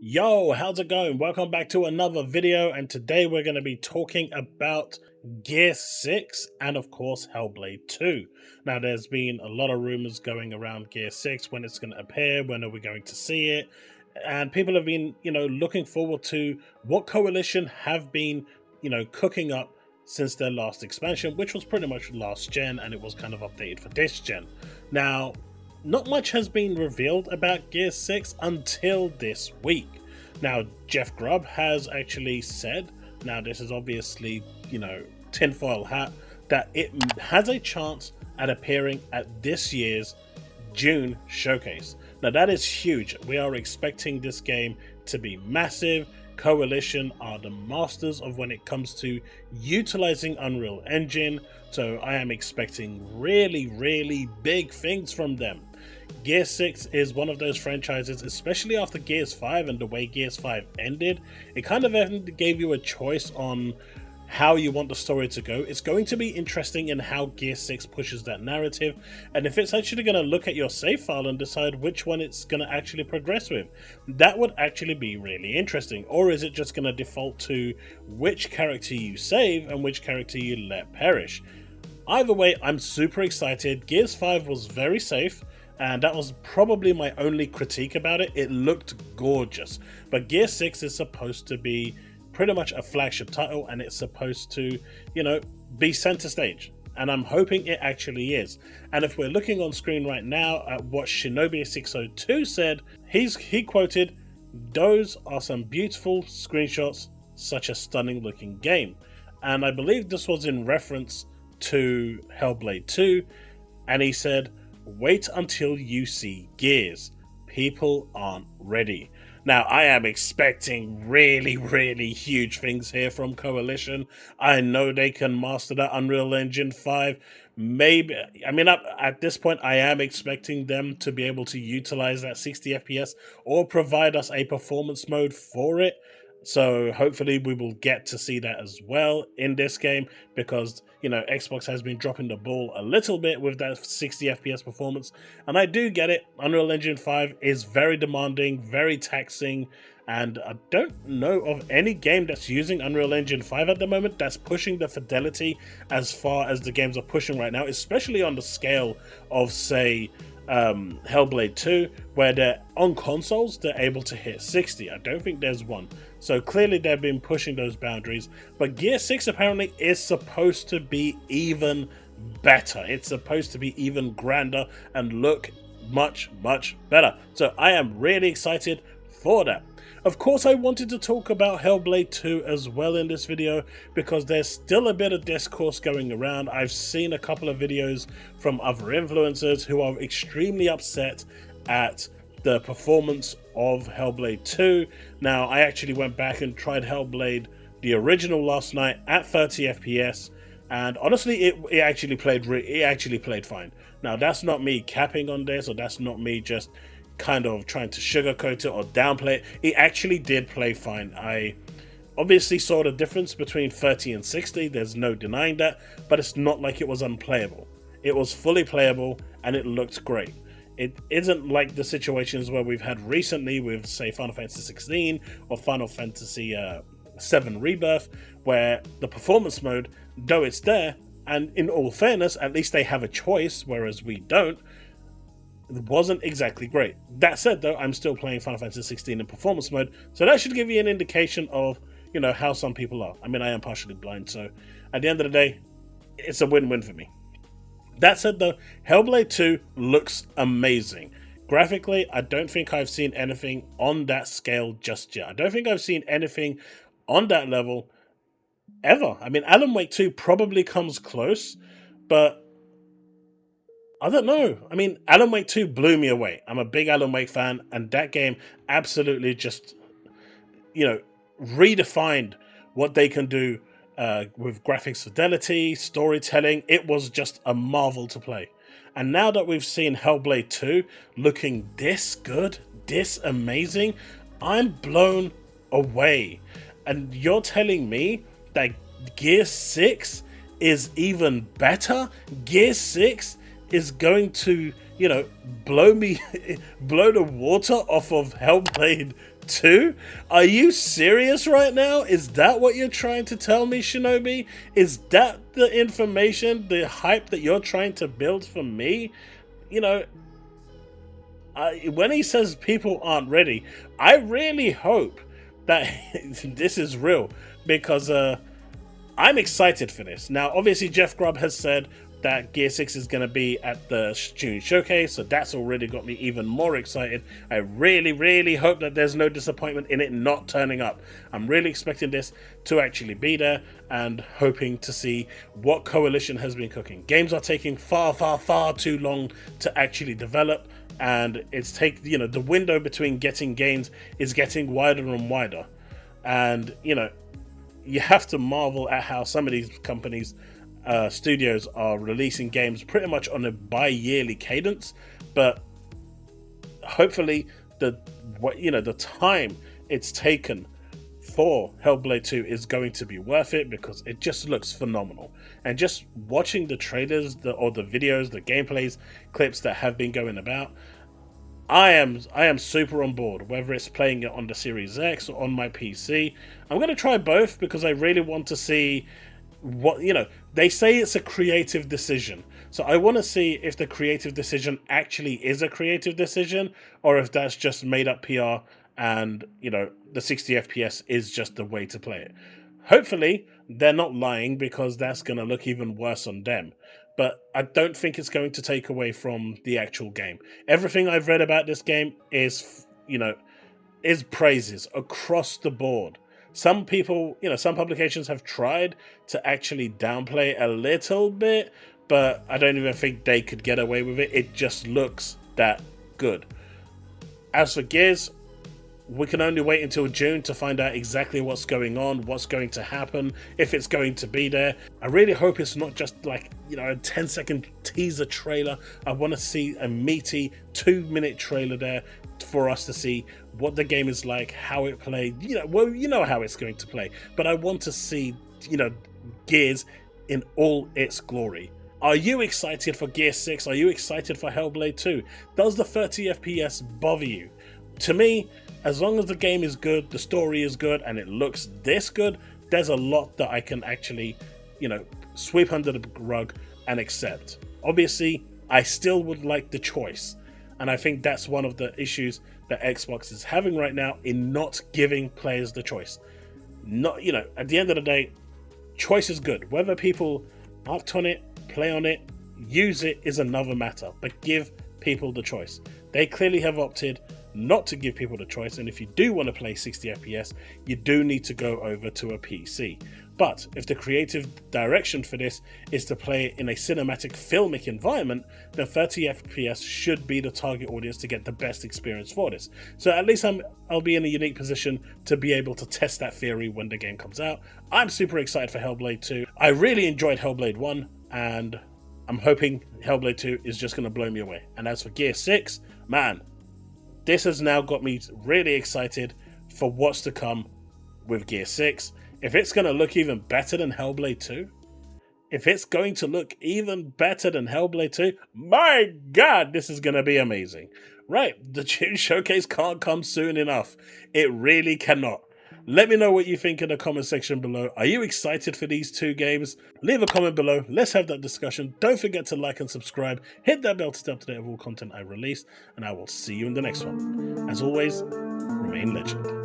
Yo, how's it going? Welcome back to another video, and today we're going to be talking about Gear 6 and of course Hellblade 2. Now there's been a lot of rumors going around Gear 6, when it's going to appear, when are we going to see it, and people have been, looking forward to what Coalition have been, cooking up since their last expansion, which was pretty much last gen, and it was kind of updated for this gen. Now, not much has been revealed about Gear 6 until this week. Now, Jeff Grubb has actually said, now this is obviously, tinfoil hat, that it has a chance at appearing at this year's June showcase. Now that is huge. We are expecting this game to be massive. Coalition are the masters of when it comes to utilizing Unreal Engine, so I am expecting really big things from them. Gear 6 is one of those franchises, especially after Gears 5 and the way Gears 5 ended, it kind of gave you a choice on how you want the story to go. It's going to be interesting in how Gear 6 pushes that narrative, and if it's actually going to look at your save file and decide which one it's going to actually progress with. That would actually be really interesting. Or is it just going to default to which character you save and which character you let perish? Either way, I'm super excited. Gears 5 was very safe, and that was probably my only critique about it. It looked gorgeous, but Gear 6 is supposed to be pretty much a flagship title, and it's supposed to, be center stage, and I'm hoping it actually is. And if we're looking on screen right now at what Shinobi602 said, he quoted, "Those are some beautiful screenshots, such a stunning looking game." And I believe this was in reference to Hellblade 2, and he said, "Wait until you see Gears. People aren't ready." Now, I am expecting really huge things here from Coalition. I know they can master that Unreal Engine 5. Maybe, at this point, I am expecting them to be able to utilize that 60 FPS or provide us a performance mode for it. So hopefully we will get to see that as well in this game, because Xbox has been dropping the ball a little bit with that 60 FPS performance, and I do get it. Unreal Engine 5 is very demanding, very taxing, and I don't know of any game that's using Unreal Engine 5 at the moment that's pushing the fidelity as far as the games are pushing right now, especially on the scale of, say, Hellblade 2, where they're on consoles, they're able to hit 60. I don't think there's one. So clearly they've been pushing those boundaries, but Gear 6 apparently is supposed to be even better. It's supposed to be even grander and look much better. So I am really excited for that. Of course, I wanted to talk about Hellblade 2 as well in this video, because there's still a bit of discourse going around. I've seen a couple of videos from other influencers who are extremely upset at the performance of Hellblade 2. Now, I actually went back and tried Hellblade, the original, last night at 30 FPS, and honestly, it actually played fine. Now, that's not me capping on this, or that's not me just kind of trying to sugarcoat it or downplay it. It actually did play fine. I obviously saw the difference between 30 and 60, there's no denying that, but it's not like it was unplayable. It was fully playable and it looked great. It isn't like the situations where we've had recently with, say, Final Fantasy 16 or Final Fantasy 7 Rebirth, where the performance mode, though it's there, and in all fairness, at least they have a choice, whereas we don't, it wasn't exactly great. That said, though, I'm still playing Final Fantasy 16 in performance mode, so that should give you an indication of, how some people are. I am partially blind, so at the end of the day, it's a win-win for me. That said, though, Hellblade 2 looks amazing. Graphically, I don't think I've seen anything on that scale just yet. I don't think I've seen anything on that level ever. Alan Wake 2 probably comes close, but I don't know. Alan Wake 2 blew me away. I'm a big Alan Wake fan, and that game absolutely just, redefined what they can do with graphics fidelity, storytelling. It was just a marvel to play. And now that we've seen Hellblade 2 looking this good, this amazing, I'm blown away. And you're telling me that Gear 6 is even better? Gear 6 is going to, blow the water off of Hellblade 2? Are you serious right now? Is that what you're trying to tell me, Shinobi? Is that the information, the hype that you're trying to build for me? You know, when he says people aren't ready, I really hope that this is real, because I'm excited for this. Now, obviously, Jeff Grubb has said that Gear 6 is going to be at the June showcase, so that's already got me even more excited. I really, really hope that there's no disappointment in it not turning up. I'm really expecting this to actually be there, and hoping to see what Coalition has been cooking. Games are taking far, far, far too long to actually develop, and it's the window between getting games is getting wider and wider. And, you have to marvel at how some of these companies, studios, are releasing games pretty much on a bi-yearly cadence, but hopefully the time it's taken for Hellblade 2 is going to be worth it, because it just looks phenomenal. And just watching the trailers, or the videos, the gameplays, clips that have been going about, I am super on board, whether it's playing it on the Series X or on my PC. I'm going to try both, because I really want to see what, they say it's a creative decision. So I want to see if the creative decision actually is a creative decision, or if that's just made up PR and, the 60 FPS is just the way to play it. Hopefully, they're not lying, because that's going to look even worse on them. But I don't think it's going to take away from the actual game. Everything I've read about this game is, is praises across the board. Some people, some publications have tried to actually downplay a little bit, but I don't even think they could get away with it. It just looks that good. As for Gears, we can only wait until June to find out exactly what's going on, what's going to happen, if it's going to be there. I really hope it's not just like, a 10-second teaser trailer. I want to see a meaty 2-minute trailer there for us to see what the game is like, how it plays. How it's going to play. But I want to see, Gears in all its glory. Are you excited for Gear 6? Are you excited for Hellblade 2? Does the 30 FPS bother you? To me, as long as the game is good, the story is good, and it looks this good, there's a lot that I can actually, sweep under the rug and accept. Obviously, I still would like the choice, and I think that's one of the issues that Xbox is having right now in not giving players the choice. At the end of the day, choice is good. Whether people act on it, play on it, use it is another matter, but give people the choice. They clearly have opted not to give people the choice, and if you do want to play 60 FPS, you do need to go over to a PC. But if the creative direction for this is to play it in a cinematic filmic environment, then 30 FPS should be the target audience to get the best experience for this. So at least I'll be in a unique position to be able to test that theory when the game comes out. I'm super excited for Hellblade 2. I really enjoyed Hellblade 1, and I'm hoping Hellblade 2 is just going to blow me away. And as for Gear 6, man, this has now got me really excited for what's to come with Gear 6. If it's going to look even better than Hellblade 2, my god, this is going to be amazing. Right, the June showcase can't come soon enough. It really cannot. Let me know what you think in the comment section below. Are you excited for these two games? Leave a comment below. Let's have that discussion. Don't forget to like and subscribe. Hit that bell to stay up to date with all content I release. And I will see you in the next one. As always, remain legend.